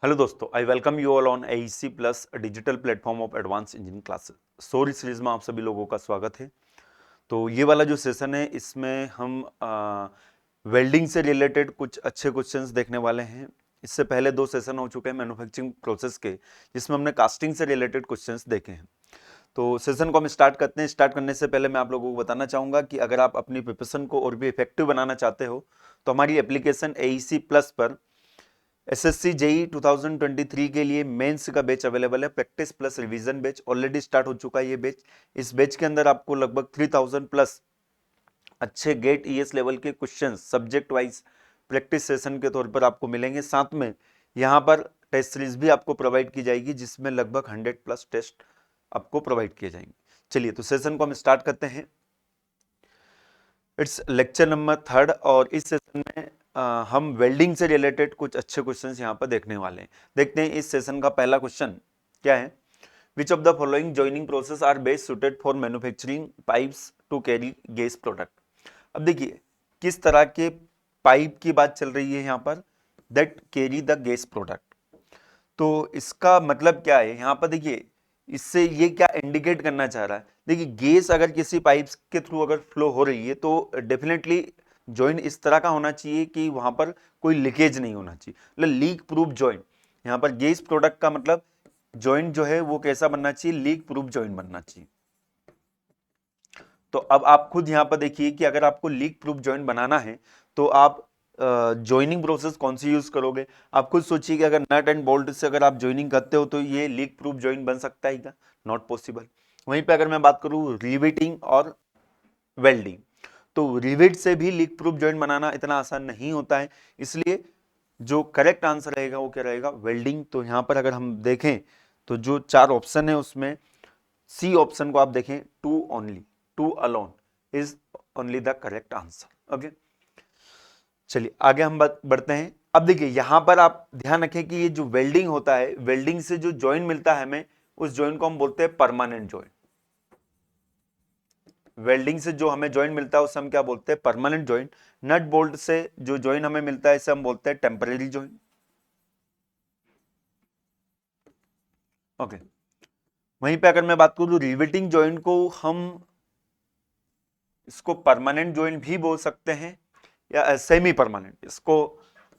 Hello दोस्तों, I welcome you all on AEC plus digital platform of advance engineering classes. Sorry series में आप सभी लोगों का स्वागत है। तो ये वाला जो सेशन है इसमें हम वेल्डिंग से रिलेटेड कुछ अच्छे क्वेश्चंस देखने वाले हैं। इससे पहले दो सेशन हो चुके हैं मैन्युफैक्चरिंग प्रोसेस के, जिसमें हमने कास्टिंग से रिलेटेड क्वेश्चंस देखे हैं। तो सेशन को हम स्टार्ट करते हैं। स्टार्ट करने से पहले मैं आप लोगों को बताना चाहूँगा कि अगर आप अपनी प्रिपरेशन को और भी इफेक्टिव बनाना चाहते हो तो हमारी एप्लीकेशन AEC प्लस पर SSC JEE 2023 के लिए मेंस का बैच अवेलेबल है। Practice plus revision batch already start हो चुका है ये बैच। इस बैच के अंदर आपको लगभग 3000 प्लस अच्छे गेट ES लेवल के questions subject wise practice session के तौर पर आपको मिलेंगे। साथ में यहाँ पर टेस्ट सीरीज भी आपको प्रोवाइड की जाएगी, जिसमें लगभग 100 प्लस टेस्ट आपको प्रोवाइड किए जाएंगे। चलिए तो सेशन को हम स्टार्ट करते हैं। इट्स लेक्चर नंबर 3 और इस सेशन में हम वेल्डिंग से रिलेटेड कुछ अच्छे क्वेश्चंस यहाँ पर देखने वाले हैं। देखते हैं इस सेशन का पहला क्वेश्चन क्या है। Which of the following joining process are best suited for manufacturing pipes to carry gas product. अब देखिए किस तरह के पाइप की बात चल रही है यहाँ पर, that carry the gas product. तो इसका मतलब क्या है यहाँ पर, देखिए इससे ये क्या इंडिकेट करना चाह रहा है। देखिए गैस अगर किसी पाइप के थ्रू अगर फ्लो हो रही है तो डेफिनेटली जॉइंट इस तरह का होना चाहिए कि वहां पर कोई लीकेज नहीं होना चाहिए, मतलब लीक प्रूफ जॉइंट। यहाँ पर गैस प्रोडक्ट का मतलब जॉइंट जो है वो कैसा बनना चाहिए, लीक प्रूफ जॉइंट बनना चाहिए। तो अब आप खुद यहाँ पर देखिए कि अगर आपको लीक प्रूफ जॉइंट बनाना है तो आप जॉइनिंग प्रोसेस कौन सी यूज करोगे। आप खुद सोचिए कि अगर नट एंड बोल्ट से अगर आप जॉइनिंग करते हो तो ये लीक प्रूफ जॉइंट बन सकता है क्या? Not possible. वहीं पे अगर मैं बात करूं रिवेटिंग और वेल्डिंग, तो रिवेट से भी लीक प्रूफ जॉइंट बनाना इतना आसान नहीं होता है। इसलिए जो करेक्ट आंसर रहेगा वो क्या रहेगा, वेल्डिंग। तो यहां पर अगर हम देखें तो जो 4 ऑप्शन है उसमें सी ऑप्शन को आप देखें, two only, two alone is only the correct answer. Okay, चलिए आगे हम बढ़ते हैं। अब देखिए यहां पर आप ध्यान रखें कि ये जो वेल्डिंग होता है, वेल्डिंग से जो जॉइंट मिलता है हमें, उस जॉइंट को हम बोलते हैं परमानेंट जॉइंट। वेल्डिंग से जो हमें जॉइंट मिलता है उसे हम क्या बोलते हैं, परमानेंट जॉइंट। नट बोल्ट से जो जॉइंट हमें मिलता है इसे हम बोलते हैं टेम्परेरी जॉइंट। ओके, वहीं पे अगर मैं बात करूं रिवेटिंग जॉइंट को हम इसको परमानेंट जॉइंट भी बोल सकते हैं या सेमी परमानेंट। इसको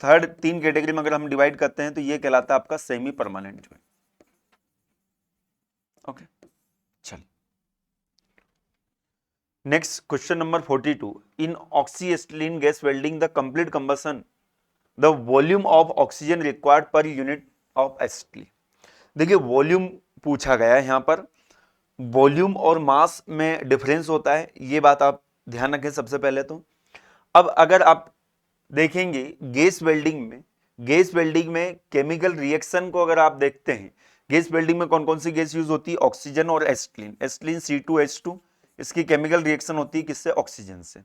थर्ड 3 कैटेगरी में अगर हम डिवाइड करते हैं तो ये कहलाता है आपका सेमी परमानेंट जॉइंट। ओके, चलिए next question number 42। In oxyacetylene gas welding the complete combustion the volume of oxygen required per unit of acetylene. देखिए वॉल्यूम पूछा गया है यहाँ पर। वॉल्यूम और मास में डिफरेंस होता है, ये बात आप ध्यान रखें सबसे पहले तो। अब अगर आप देखेंगे गैस वेल्डिंग में केमिकल रिएक्शन को अगर आप देखते हैं, गैस वेल्डिंग में कौन कौन सी गैस यूज होती है, ऑक्सीजन और एसिटिलीन। एसिटिलीन C2H2, इसकी केमिकल रिएक्शन होती है किससे, ऑक्सीजन से।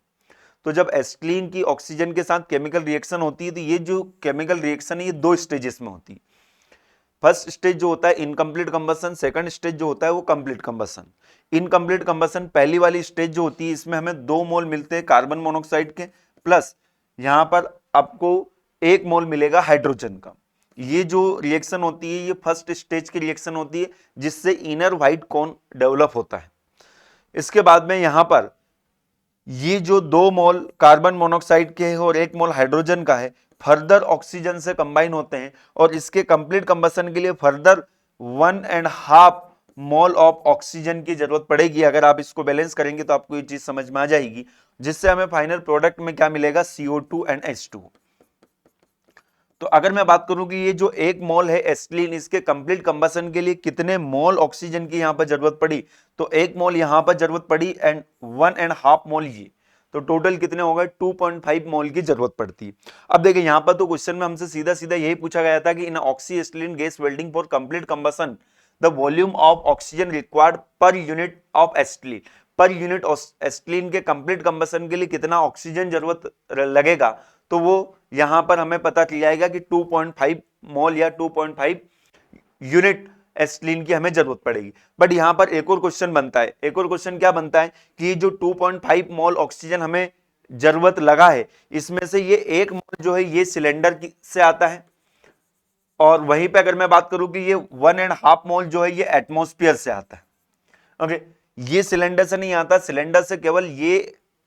तो जब एसिटिलीन की ऑक्सीजन के साथ केमिकल रिएक्शन होती है तो ये जो केमिकल रिएक्शन है ये 2 स्टेजेस में होती है। फर्स्ट स्टेज जो होता है इनकम्प्लीट कंबशन, सेकंड स्टेज जो होता है वो कंप्लीट कंबशन। इनकम्प्लीट कंबशन पहली वाली स्टेज जो होती है, इसमें हमें 2 मोल मिलते हैं कार्बन मोनोऑक्साइड के, प्लस यहां पर आपको 1 मोल मिलेगा हाइड्रोजन का। ये जो रिएक्शन होती है ये फर्स्ट स्टेज की रिएक्शन होती है, जिससे इनर व्हाइट कोन डेवलप होता है। इसके बाद में यहां पर ये जो 2 मोल कार्बन मोनोऑक्साइड के है और 1 मोल हाइड्रोजन का है, फर्दर ऑक्सीजन से कंबाइन होते हैं और इसके कंप्लीट कंबशन के लिए फर्दर 1.5 मोल ऑफ ऑक्सीजन की जरूरत पड़ेगी। अगर आप इसको बैलेंस करेंगे तो आपको ये चीज समझ में आ जाएगी, जिससे हमें फाइनल प्रोडक्ट में क्या मिलेगा, CO2 एंड H2। तो अगर मैं बात करूं कि ये जो 1 मोल है एसिटिलीन, इसके कंप्लीट कंबशन के लिए कितने मोल ऑक्सीजन की यहां पर जरूरत पड़ी, तो 1 मोल यहां पर जरूरत पड़ी एंड 1.5 मोल ये, तो टोटल कितने हो गए, 2.5 मोल की जरूरत पड़ती है। अब देखिए यहां पर तो क्वेश्चन में हमसे सीधा सीधा यही पूछा गया था कि in oxy acetylene gas welding for complete combustion the volume of oxygen required per unit of acetylene. Per unit acetylene के कंप्लीट कंबशन के लिए कितना ऑक्सीजन जरूरत लगेगा, तो वो यहां पर हमें पता चल जाएगा कि 2.5 मोल या 2.5 यूनिट एसिटिलीन की हमें जरूरत पड़ेगी। बट यहां पर एक और क्वेश्चन बनता है। एक और क्वेश्चन क्या बनता है कि जो 2.5 मोल ऑक्सीजन हमें जरूरत लगा है, इसमें से ये 1 मोल जो है ये सिलेंडर से आता है, और वहीं पे अगर मैं बात करूं कि ये 1.5 मोल जो है ये एटमॉस्फेयर से आता है। ओके, ये सिलेंडर से नहीं आता, सिलेंडर से केवल ये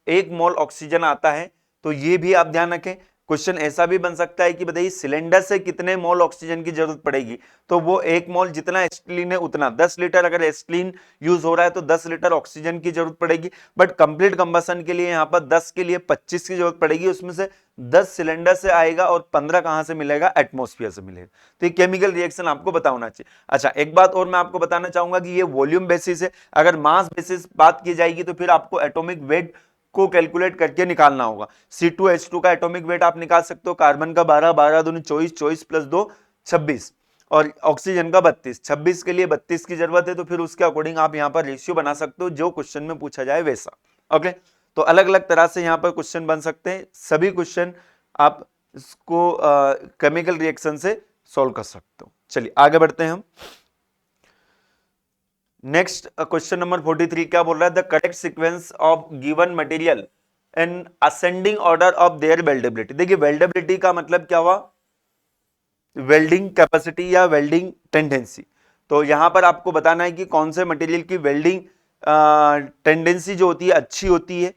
1 मोल ऑक्सीजन आता है। तो ये भी आप ध्यान रखें। क्वेश्चन ऐसा भी बन सकता है कि बताइए सिलेंडर से कितने मोल ऑक्सीजन की जरूरत पड़ेगी, तो वो 1 मोल जितना एसिटिलीन है उतना 10 लीटर अगर एसिटिलीन यूज हो रहा है तो 10 लीटर ऑक्सीजन की जरूरत पड़ेगी। बट कंप्लीट कंबसन के लिए यहाँ पर 10 के लिए 25 की जरूरत पड़ेगी, उसमें से 10 सिलेंडर से आएगा और 15 कहां से मिलेगा, एटमॉस्फेयर से मिलेगा। तो ये केमिकल रिएक्शन आपको पता होना चाहिए। अच्छा, एक बात और मैं आपको बताना चाहूंगा कि ये वॉल्यूम बेसिस है, अगर मास बेसिस बात की जाएगी तो फिर आपको एटॉमिक वेट को कैलकुलेट करके निकालना होगा। C2H2 का एटॉमिक वेट आप निकाल सकते हो, कार्बन का 12, 12 दूनी 24, 24 प्लस 2 26, और ऑक्सीजन का 32, 26 के लिए 32 की जरूरत है, तो फिर उसके अकॉर्डिंग आप यहाँ पर रेशियो बना सकते हो जो क्वेश्चन में पूछा जाए वैसा। ओके, तो अलग अलग तरह से यहाँ पर क्वेश्चन बन सकते हैं, सभी क्वेश्चन आप इसको केमिकल रिएक्शन से सॉल्व कर सकते हो। चलिए आगे बढ़ते हैं हम। नेक्स्ट क्वेश्चन नंबर 43 क्या बोल रहा है, the correct sequence of given material in ascending order of their weldability. देखिए वेल्डेबिलिटी का मतलब क्या हुआ, वेल्डिंग कैपेसिटी या वेल्डिंग टेंडेंसी। तो यहां पर आपको बताना है कि कौन से मटेरियल की वेल्डिंग टेंडेंसी जो होती है अच्छी होती है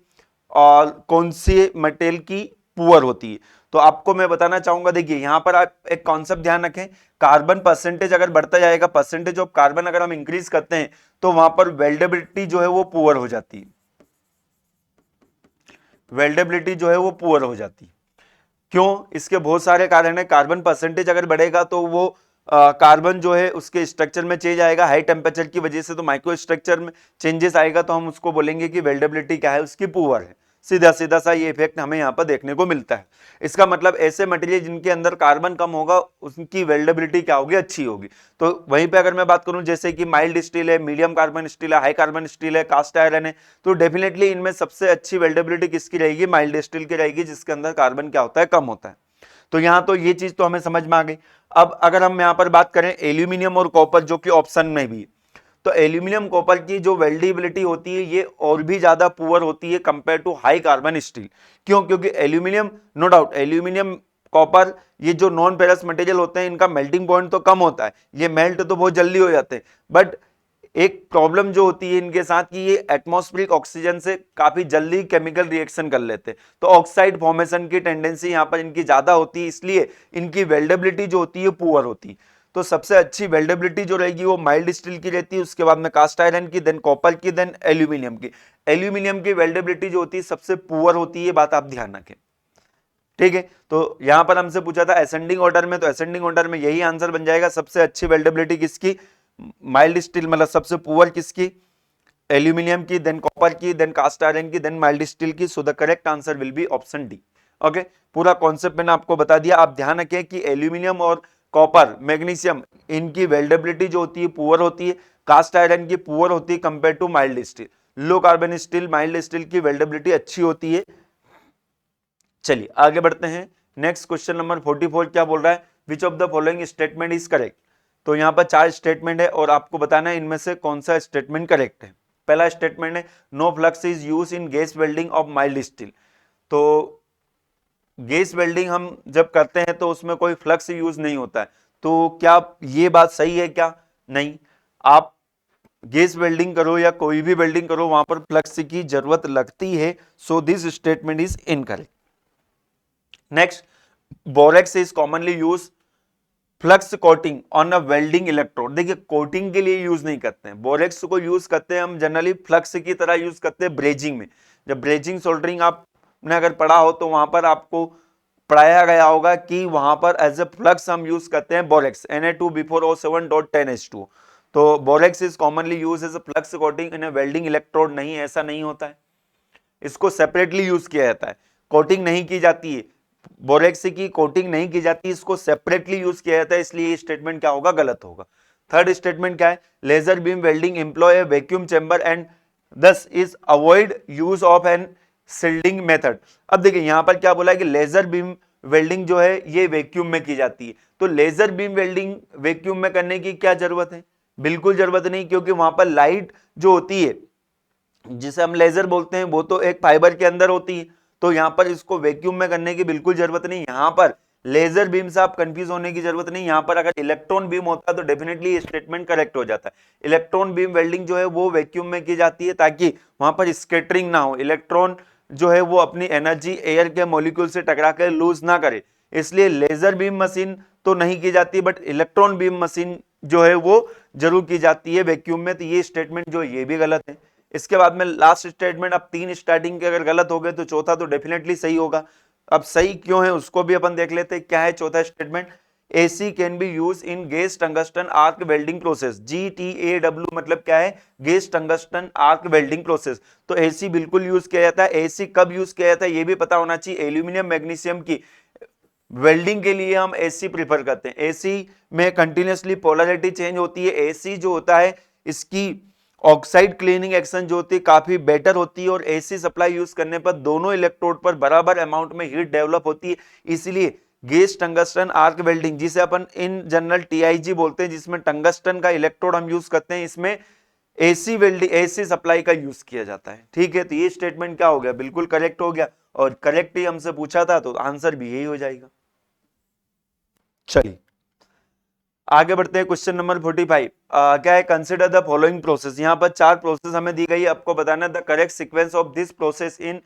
और कौन सी मटेरियल की पुअर होती है। तो आपको मैं बताना चाहूंगा, देखिए यहां पर आप एक कॉन्सेप्ट ध्यान रखें, कार्बन परसेंटेज अगर बढ़ता जाएगा, परसेंटेज ऑफ कार्बन अगर हम इंक्रीज करते हैं तो वहां पर वेल्डेबिलिटी जो है वो पुअर हो जाती है, वेल्डेबिलिटी जो है वो पुअर हो जाती है। क्यों, इसके बहुत सारे कारण है। कार्बन परसेंटेज अगर बढ़ेगा तो वो कार्बन जो है उसके स्ट्रक्चर में चेंज आएगा, हाई टेम्परेचर की वजह से तो माइक्रो स्ट्रक्चर में चेंजेस आएगा, तो हम उसको बोलेंगे कि वेल्डेबिलिटी क्या है, उसकी पुअर है। सीधा सीधा सा ये इफेक्ट हमें यहाँ पर देखने को मिलता है। इसका मतलब ऐसे मटेरियल जिनके अंदर कार्बन कम होगा उनकी वेल्डेबिलिटी क्या होगी, अच्छी होगी। तो वहीं पे अगर मैं बात करूं जैसे कि माइल्ड स्टील है, मीडियम कार्बन स्टील है, हाई कार्बन स्टील है, कास्ट आयरन है, तो डेफिनेटली इनमें सबसे अच्छी वेल्डेबिलिटी किसकी रहेगी, माइल्ड स्टील की रहेगी, जिसके अंदर कार्बन क्या होता है, कम होता है। तो यहां तो ये चीज तो हमें समझ में आ गई। अब अगर हम यहां पर बात करें एल्यूमिनियम और कॉपर जो कि ऑप्शन में भी, तो एल्यूमिनियम कॉपर की जो वेल्डेबिलिटी होती है ये और भी ज्यादा पुअर होती है compare to high carbon steel. क्यों, क्योंकि aluminium, no doubt aluminium copper ये जो नॉन पेरस मटेरियल होते हैं इनका मेल्टिंग पॉइंट तो कम होता है, ये मेल्ट तो बहुत जल्दी हो जाते हैं, बट एक प्रॉब्लम जो होती है इनके साथ कि ये एटमॉस्फेरिक ऑक्सीजन से काफी जल्दी केमिकल रिएक्शन कर लेते हैं, तो ऑक्साइड फॉर्मेशन की टेंडेंसी यहाँ पर इनकी ज्यादा होती है, इसलिए इनकी वेल्डेबिलिटी जो होती है पुअर होती है। तो सबसे अच्छी वेल्डेबिलिटी जो रहेगी वो माइल्ड स्टील की रहती है, उसके बाद में कास्ट आयरन की, देन कॉपर की, देन एल्यूमिनियम की। एल्यूमिनियम की वेल्डेबिलिटी जो होती है सबसे पुअर होती है, बात आप ध्यान रखें। ठीक है, तो यहां पर हमसे पूछा था असेंडिंग ऑर्डर में, तो असेंडिंग ऑर्डर में यही आंसर बन जाएगा, सबसे अच्छी वेल्डेबिलिटी किसकी, माइल्ड स्टील, मतलब सबसे पुअर किसकी, एल्यूमिनियम की, देन कॉपर की, देन कास्ट आयरन की, देन माइल्ड स्टील की। So the correct answer will be option D. Okay, पूरा कॉन्सेप्ट मैंने आपको बता दिया। आप ध्यान रखें कि एल्यूमिनियम और कॉपर, मैग्नीशियम, इनकी वेल्डेबिलिटी जो होती है पुअर होती है, कास्ट आयरन की पुअर होती है compare to mild steel, low carbon steel, mild steel की वेल्डेबिलिटी अच्छी होती है। चलिए आगे बढ़ते हैं। नेक्स्ट क्वेश्चन नंबर 44 क्या बोल रहा है, which of the following statement is correct. तो यहां पर 4 स्टेटमेंट है और आपको बताना है इनमें से कौन सा स्टेटमेंट करेक्ट है। पहला स्टेटमेंट है no flux is use in gas welding of mild steel. तो गैस वेल्डिंग हम जब करते हैं तो उसमें कोई फ्लक्स यूज नहीं होता है, तो क्या ये बात सही है क्या, नहीं। आप गैस वेल्डिंग करो या कोई भी वेल्डिंग करो वहां पर फ्लक्स की जरूरत लगती है, so this statement is incorrect. Next, borax is commonly use flux coating on a welding electrode. देखिए कोटिंग के लिए यूज नहीं करते हैं, बोरेक्स को यूज करते हैं हम जनरली फ्लक्स की तरह यूज करते हैं ब्रेजिंग में। जब ब्रेजिंग सोल्डरिंग आपने अगर पढ़ा हो तो वहां पर आपको पढ़ाया गया होगा कि वहां पर एज ए फ्लक्स हम यूज करते हैं बोरेक्स, Na2B4O7.10H2। तो borax is commonly use as a flux coating in a welding electrode, नहीं ऐसा नहीं होता है, इसको सेपरेटली यूज किया जाता है, कोटिंग नहीं की जाती है, बोरेक्स की कोटिंग नहीं की जाती, इसको सेपरेटली यूज किया जाता है, इसलिए ये स्टेटमेंट क्या होगा, गलत होगा। थर्ड स्टेटमेंट क्या है, laser beam welding employ a vacuum chamber and this is avoid use of an shielding method. अब देखिए यहां पर क्या बोला है कि लेजर बीम वेल्डिंग जो है ये वैक्यूम में की जाती है, तो लेजर बीम वेल्डिंग वैक्यूम में करने की क्या जरूरत है, बिल्कुल जरूरत नहीं, क्योंकि वहां पर लाइट जो होती है जिसे हम लेजर बोलते हैं वो तो एक फाइबर के अंदर होती है, तो यहां पर इसको वैक्यूम में करने की बिल्कुल जरूरत नहीं। यहां पर लेजर बीम से आप कंफ्यूज होने की जरूरत नहीं, यहाँ पर अगर इलेक्ट्रॉन बीम होता तो डेफिनेटली ये स्टेटमेंट करेक्ट हो जाता है। इलेक्ट्रॉन बीम वेल्डिंग जो है वो वैक्यूम में की जाती है ताकि वहां पर स्कैटरिंग ना हो, इलेक्ट्रॉन जो है वो अपनी एनर्जी एयर के मॉलिक्यूल से टकरा कर लूज ना करे, इसलिए लेजर बीम मशीन तो नहीं की जाती, बट इलेक्ट्रॉन बीम मशीन जो है वो जरूर की जाती है वैक्यूम में। तो ये स्टेटमेंट जो ये भी गलत है। इसके बाद में लास्ट स्टेटमेंट, अब 3 स्टार्टिंग के अगर गलत हो गए तो चौथा तो डेफिनेटली सही होगा। अब सही क्यों है उसको भी अपन देख लेते हैं। क्या है चौथा statement, AC can be use in gas tungsten arc welding process. GTAW मतलब क्या है, gas tungsten arc welding process. तो AC बिल्कुल यूज किया जाता है। AC कब यूज किया जाता है ये भी पता होना चाहिए। एल्यूमिनियम मैग्नीशियम की वेल्डिंग के लिए हम AC प्रीफर करते हैं। AC में कंटिन्यूसली पोलैरिटी चेंज होती है। AC जो होता है इसकी ऑक्साइड क्लीनिंग एक्शन जो होती है काफी बेटर होती है, और AC सप्लाई यूज करने पर दोनों इलेक्ट्रोड पर बराबर अमाउंट में हीट डेवलप होती है। इसलिए गेस टंगस्टन आर्क वेल्डिंग, जिसे अपन इन जनरल TIG बोलते हैं, जिसमें टंगस्टन का इलेक्ट्रोड हम यूज करते हैं, इसमें AC वेल्डिंग AC सप्लाई का यूज किया जाता है। ठीक है, तो ये स्टेटमेंट क्या हो गया, बिल्कुल करेक्ट हो गया, और करेक्ट ही हमसे पूछा था तो आंसर भी यही हो जाएगा। चलिए आगे बढ़ते हैं। क्वेश्चन नंबर 45 क्या है, कंसिडर द फॉलोइंग प्रोसेस। यहाँ पर 4 प्रोसेस हमें दी गई है, आपको बताना है the correct sequence of this process in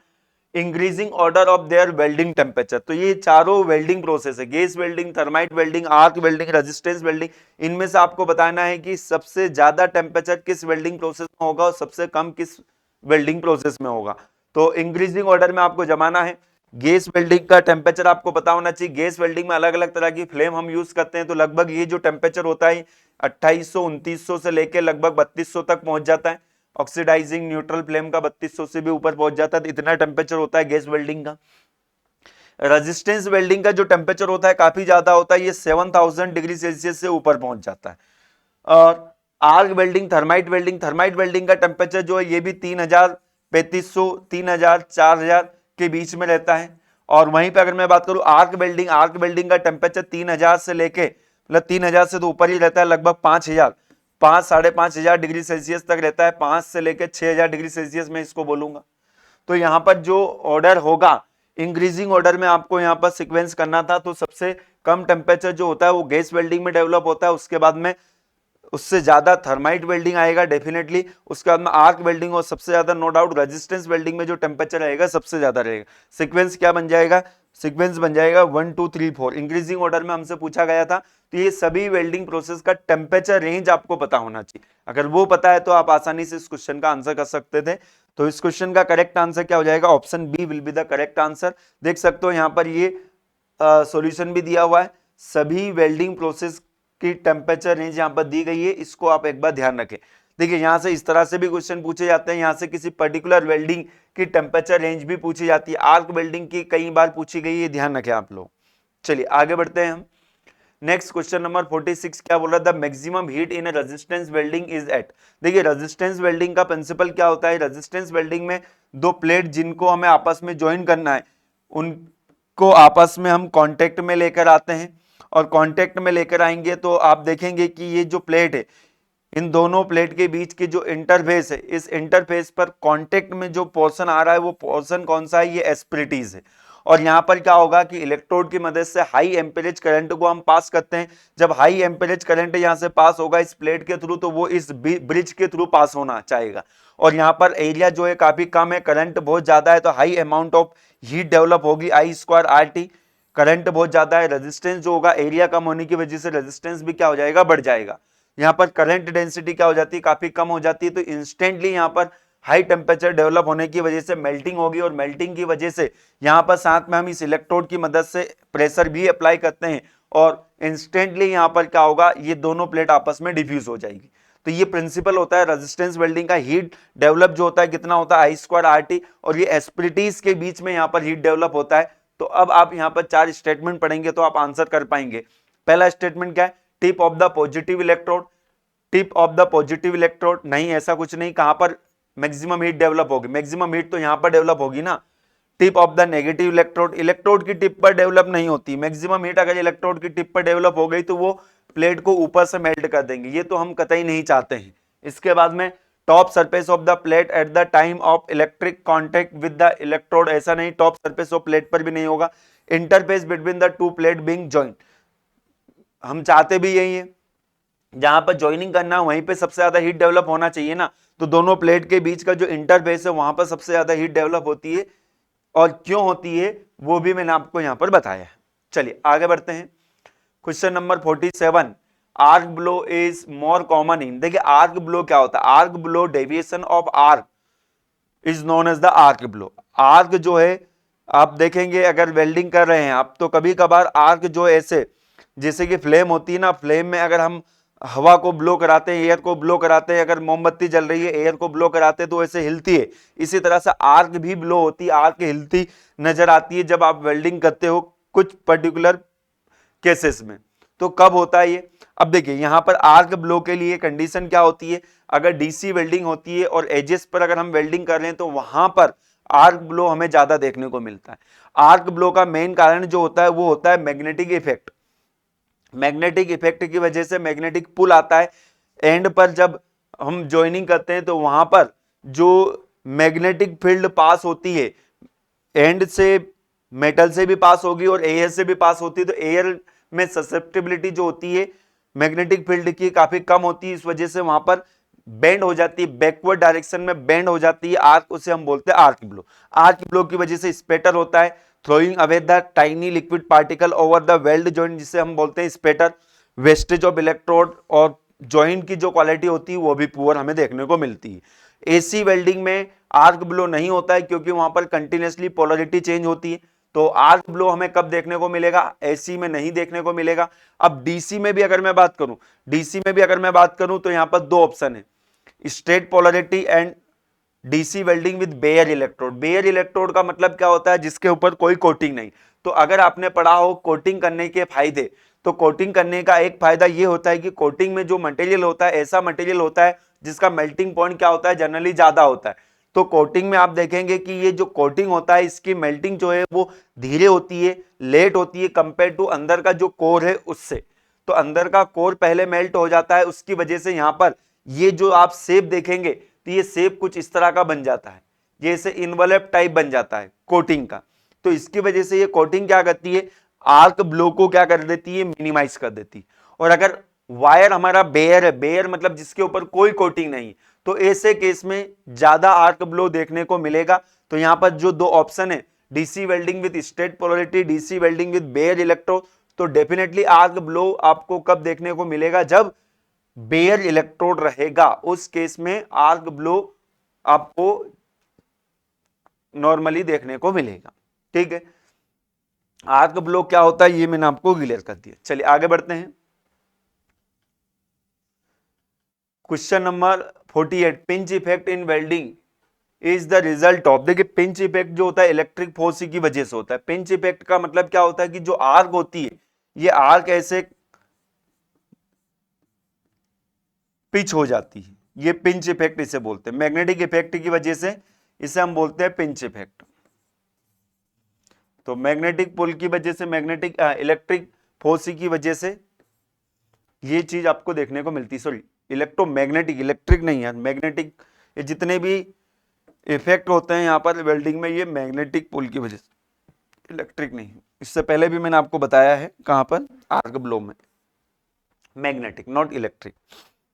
increasing order of their welding temperature. तो ये चारों वेल्डिंग प्रोसेस है, gas welding, thermite welding, arc welding, resistance welding. इनमें से आपको बताना है कि सबसे ज्यादा टेम्परेचर किस वेल्डिंग प्रोसेस में होगा और सबसे कम किस वेल्डिंग प्रोसेस में होगा। तो इंक्रीजिंग ऑर्डर में आपको जमाना है। गैस वेल्डिंग का टेम्परेचर आपको पता होना चाहिए। गैस वेल्डिंग में अलग अलग तरह की फ्लेम हम यूज करते हैं, तो लगभग ये जो टेम्परेचर होता है 2800-2900 से लेकर लगभग 3200 तक पहुंच जाता है। ऑक्सीडाइजिंग न्यूट्रल फ्लेम का 3200 से भी ऊपर पहुंच जाता है, तो इतना टेम्परेचर होता है गैस वेल्डिंग का। रेजिस्टेंस वेल्डिंग का जो टेम्परेचर होता है काफी ज्यादा होता है, ये 7000 डिग्री सेल्सियस से ऊपर पहुंच जाता है। और आर्क वेल्डिंग, थर्माइट वेल्डिंग का टेम्परेचर जो है ये भी 3000, 3500, 3000, 4000 के बीच में रहता है। और वहीं पे अगर मैं बात करूं आर्क वेल्डिंग का टेम्परेचर 3000 से लेके मतलब 3000 से तो ऊपर ही रहता है, लगभग 5000, 5-5.5 डिग्री सेल्सियस तक रहता है। 5 से लेकर 6000 डिग्री सेल्सियस में इसको बोलूंगा। तो यहाँ पर जो ऑर्डर होगा इंक्रीजिंग ऑर्डर में आपको यहाँ पर सीक्वेंस करना था, तो सबसे कम टेम्परेचर जो होता है वो गैस वेल्डिंग में डेवलप होता है, उसके बाद में उससे ज्यादा थर्माइट वेल्डिंग आएगा डेफिनेटली, उसके बाद में आर्क वेल्डिंग, और सबसे ज्यादा नो डाउट रेजिस्टेंस वेल्डिंग में जो टेम्परेचर रहेगा सबसे ज्यादा रहेगा। सीक्वेंस क्या बन जाएगा, सीक्वेंस बन जाएगा 1 2 3 4। इंक्रीजिंग ऑर्डर में हमसे पूछा गया था, तो ये सभी वेल्डिंग प्रोसेस का टेम्परेचर रेंज आपको पता होना चाहिए। अगर वो पता है तो आप आसानी से इस क्वेश्चन का आंसर कर सकते थे। तो इस क्वेश्चन का करेक्ट आंसर क्या हो जाएगा, option B will be the correct answer. देख सकते हो यहाँ पर ये सॉल्यूशन भी दिया हुआ है, सभी वेल्डिंग प्रोसेस की टेम्परेचर रेंज यहाँ पर दी गई है, इसको आप एक बार ध्यान रखें। देखिए यहाँ से इस तरह से भी क्वेश्चन पूछे जाते हैं, यहाँ से किसी पर्टिकुलर वेल्डिंग की टेम्परेचर रेंज भी पूछी जाती है, आर्क वेल्डिंग की कई बार पूछी गई है, ध्यान रखें आप लोग। चलिए आगे बढ़ते हैं हम। नेक्स्ट क्वेश्चन नंबर 46 क्या बोल रहा था, the maximum heat in resistance welding is at. देखिए रेजिस्टेंस वेल्डिंग का प्रिंसिपल क्या होता है, रेजिस्टेंस वेल्डिंग में दो प्लेट जिनको हमें आपस में ज्वाइन करना है उनको आपस में हम कांटेक्ट में लेकर आते हैं, और कांटेक्ट में लेकर आएंगे तो आप देखेंगे कि ये जो प्लेट है इन दोनों प्लेट के बीच की जो इंटरफेस है, इस इंटरफेस पर कांटेक्ट में जो पोर्शन आ रहा है वो पोर्शन कौन सा है, ये एस्पिरिटीज है। और यहां पर क्या होगा कि इलेक्ट्रोड की मदद से हाई एम्पीरेज करंट को हम पास करते हैं। जब हाई एम्पीरेज करंट यहां से पास होगा इस प्लेट के थ्रू, तो वो इस ब्रिज के थ्रू पास होना चाहेगा। और यहाँ पर एरिया जो है काफी कम है, करंट बहुत ज्यादा है, तो high amount of heat develop होगी, I²RT। करंट बहुत ज्यादा है, रेजिस्टेंस जो होगा एरिया कम होने की वजह से रेजिस्टेंस भी क्या हो जाएगा, बढ़ जाएगा। यहाँ पर करंट डेंसिटी क्या हो जाती है, काफी कम हो जाती है, तो इंस्टेंटली यहाँ पर हाई टेम्परेचर डेवलप होने की वजह से मेल्टिंग होगी, और मेल्टिंग की वजह से यहाँ पर साथ में हम इस इलेक्ट्रोड की मदद से प्रेशर भी अप्लाई करते हैं, और इंस्टेंटली यहाँ पर क्या होगा, ये दोनों प्लेट आपस में डिफ्यूज हो जाएगी। तो ये प्रिंसिपल होता है रेजिस्टेंस वेल्डिंग का। हीट डेवलप जो होता है कितना होता है, I²RT, और ये एस्पिरिटीज के बीच में यहाँ पर हीट डेवलप होता है। तो अब आप यहाँ पर 4 स्टेटमेंट पढ़ेंगे तो आप आंसर कर पाएंगे। पहला स्टेटमेंट क्या है, tip of the positive electrode, tip of the positive electrode, नहीं ऐसा कुछ नहीं, कहां पर मैक्सिमम हीट डेवलप होगी, मैक्सिमम हीट तो यहां पर डेवलप होगी ना। Tip of the negative electrode, electrode की टिप पर डेवलप नहीं होती, मैक्सिमम हीट अगर इलेक्ट्रोड की टिप पर डेवलप हो गई तो वो प्लेट को ऊपर से मेल्ट कर देंगे, ये तो हम कतई नहीं चाहते हैं। इसके बाद में top surface of the plate at the time of electric contact with the electrode, ऐसा नहीं, टॉप सरफेस ऑफ प्लेट पर भी नहीं होगा, interface between the two plate being joint. हम चाहते भी यही है, जहां पर ज्वाइनिंग करना वहीं पे सबसे ज्यादा हीट डेवलप होना चाहिए ना, तो दोनों प्लेट के बीच का जो इंटरफेस है वहां पर सबसे ज्यादा हीट डेवलप होती है, और क्यों होती है वो भी मैंने आपको यहां पर बताया है। चलिए आगे बढ़ते हैं। Question number 47, arc blow is more common in, देखिए आर्क ब्लो क्या होता है, arc blow deviation of arc is known as the arc blow. Arc जो है आप देखेंगे अगर वेल्डिंग कर रहे हैं आप, तो कभी कभार आर्क जो ऐसे, जैसे कि फ्लेम होती है ना, फ्लेम में अगर हम हवा को ब्लो कराते हैं, एयर को ब्लो कराते हैं, अगर मोमबत्ती जल रही है एयर को ब्लो कराते हैं तो ऐसे हिलती है, इसी तरह से आर्क भी ब्लो होती है, आर्क हिलती नजर आती है जब आप वेल्डिंग करते हो कुछ पर्टिकुलर केसेस में। तो कब होता है ये, अब देखिए यहां पर आर्क ब्लो के लिए कंडीशन क्या होती है, अगर डीसी वेल्डिंग होती है और एजेस पर अगर हम वेल्डिंग कर रहे हैं तो वहां पर आर्क ब्लो हमें ज्यादा देखने को मिलता है। आर्क ब्लो का मेन कारण जो होता है वो होता है मैग्नेटिक इफेक्ट। मैग्नेटिक इफेक्ट की वजह से मैग्नेटिक पुल आता है एंड पर, जब हम ज्वाइनिंग करते हैं तो वहां पर जो मैग्नेटिक फील्ड पास होती है एंड से मेटल से भी पास होगी और एयर से भी पास होती है, तो एयर में ससेप्टिबिलिटी जो होती है मैग्नेटिक फील्ड की काफी कम होती है, इस वजह से वहां पर बेंड हो जाती है, बैकवर्ड डायरेक्शन में बेंड हो जाती है आर्क, उसे हम बोलते हैं आर्क ब्लो। आर्क ब्लो की वजह से स्पेटर होता है, throwing away the tiny liquid particle over the weld joint, जिसे हम बोलते हैं स्पेटर। वेस्टेज ऑफ इलेक्ट्रोड और जॉइंट की जो क्वालिटी होती है वो भी पुअर हमें देखने को मिलती है। एसी वेल्डिंग में आर्क ब्लो नहीं होता है क्योंकि वहां पर कंटिन्यूसली पोलरिटी चेंज होती है, तो आर्क ब्लो हमें कब देखने को मिलेगा, एसी में नहीं देखने को मिलेगा। अब डीसी में भी अगर मैं बात करूं, डीसी में भी अगर मैं बात करूं तो यहां पर दो ऑप्शन है, straight polarity and DC welding with bare electrode. Bare electrode का मतलब क्या होता है, जिसके ऊपर कोई कोटिंग नहीं। तो अगर आपने पढ़ा हो कोटिंग करने के फायदे, तो कोटिंग करने का एक फायदा ये होता है कि कोटिंग में जो मटेरियल होता है ऐसा मटेरियल होता है जिसका मेल्टिंग पॉइंट क्या होता है, जनरली ज्यादा होता है। तो कोटिंग में आप देखेंगे कि ये जो कोटिंग होता है इसकी मेल्टिंग जो है वो धीरे होती है, लेट होती है कंपेयर टू अंदर का जो कोर है उससे। तो अंदर का कोर पहले मेल्ट हो जाता है, उसकी वजह से यहां पर ये जो आप शेप देखेंगे तो ये शेप कुछ इस तरह का बन जाता है, जैसे इन्वलप टाइप बन जाता है कोटिंग का। तो इसकी वजह से ये कोटिंग क्या करती है, आर्क ब्लो को क्या कर देती है, मिनिमाइज कर देती है। और अगर वायर हमारा बेयर है, बेयर मतलब जिसके ऊपर कोई कोटिंग नहीं, तो ऐसे केस में ज्यादा आर्क ब्लो देखने को मिलेगा। तो यहां पर जो दो ऑप्शन है, DC welding with straight polarity, DC welding with bare electro, तो डेफिनेटली आर्क ब्लो आपको कब देखने को मिलेगा, जब बेयर इलेक्ट्रोड रहेगा, उस केस में आर्क ब्लो आपको नॉर्मली देखने को मिलेगा। ठीक है, आर्क ब्लो क्या होता है ये मैंने आपको क्लियर कर दिया। चलिए आगे बढ़ते हैं। Question number 48, pinch effect in welding is the result of, देखिए पिंच इफेक्ट जो होता है इलेक्ट्रिक फोर्स की वजह से होता है। पिंच इफेक्ट का मतलब क्या होता है कि जो आर्क होती है, ये आर्क ऐसे पिच हो जाती है, ये पिंच इफेक्ट इसे बोलते हैं। मैग्नेटिक इफेक्ट की वजह से इसे हम बोलते हैं पिंच इफेक्ट। तो मैग्नेटिक पुल की वजह से, मैग्नेटिक इलेक्ट्रिक फोर्स की वजह से ये चीज आपको देखने को मिलती है। सॉरी, इलेक्ट्रोमैग्नेटिक, इलेक्ट्रिक नहीं यार, मैग्नेटिक, ये जितने भी इफेक्ट होते हैं यहाँ पर वेल्डिंग में, ये मैग्नेटिक पुल की वजह से, इलेक्ट्रिक नहीं। इससे पहले भी मैंने आपको बताया है कहां पर, आर्क ब्लो में, मैग्नेटिक नॉट इलेक्ट्रिक।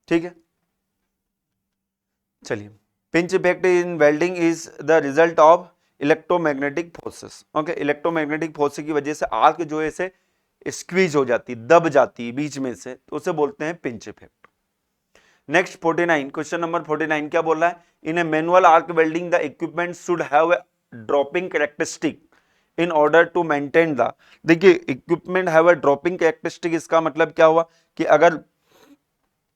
ठीक है, चलिए, pinch effect in welding is the result of electromagnetic forces. Okay, electromagnetic force की वजह से आर्क जो है इसे स्क्वीज हो जाती, दब जाती है बीच में से, तो उसे बोलते हैं pinch effect. Next 49, question number 49 क्या बोल रहा है, in a manual arc welding the equipment should have a dropping characteristic in order to maintain the, देखिए equipment have a dropping characteristic, इसका मतलब क्या हुआ कि अगर